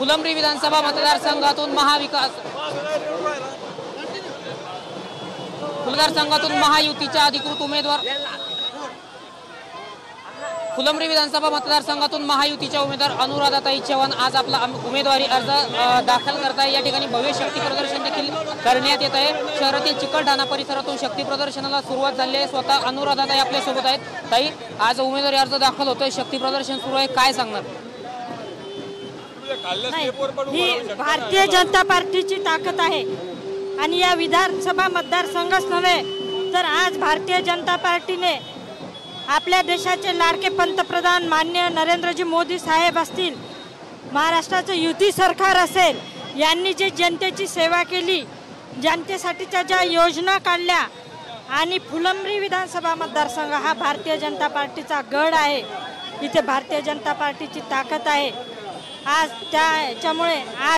फुलंब्री विधानसभा मतदारसंघातून महायुतीच्या अधिकृत उमेदवार फुलंब्री विधानसभा मतदारसंघातून महायुतीच्या उमेदवार अनुराधाताई चव्हाण आज आपला उमेदवारी अर्ज दाखल करताय। या ठिकाणी भव्य शक्ती प्रदर्शन देखील करण्यात येत आहे। शहरातील चिकलठाणा परिसरातून शक्ती प्रदर्शनाला सुरुवात झाली आहे। स्वतः अनुराधाताई आपल्या सोबत आहेत। ताई, आज उमेदवारी अर्ज दाखल होतोय, शक्ती प्रदर्शन सुरू आहे, काय सांगणार? ही भारतीय जनता पार्टीची ताकद आहे आणि या विधानसभा मतदारसंघच नव्हे तर आज भारतीय जनता पार्टीने आपल्या देशाचे लाडके पंतप्रधान माननीय नरेंद्रजी मोदी साहेब असतील, महाराष्ट्राचं युती सरकार असेल, यांनी जे जनतेची सेवा केली, जनतेसाठीच्या ज्या योजना काढल्या आणि फुलंब्री विधानसभा मतदारसंघ हा भारतीय जनता पार्टीचा गड आहे। इथे भारतीय जनता पार्टीची ताकद आहे। आज त्याच्यामुळे आज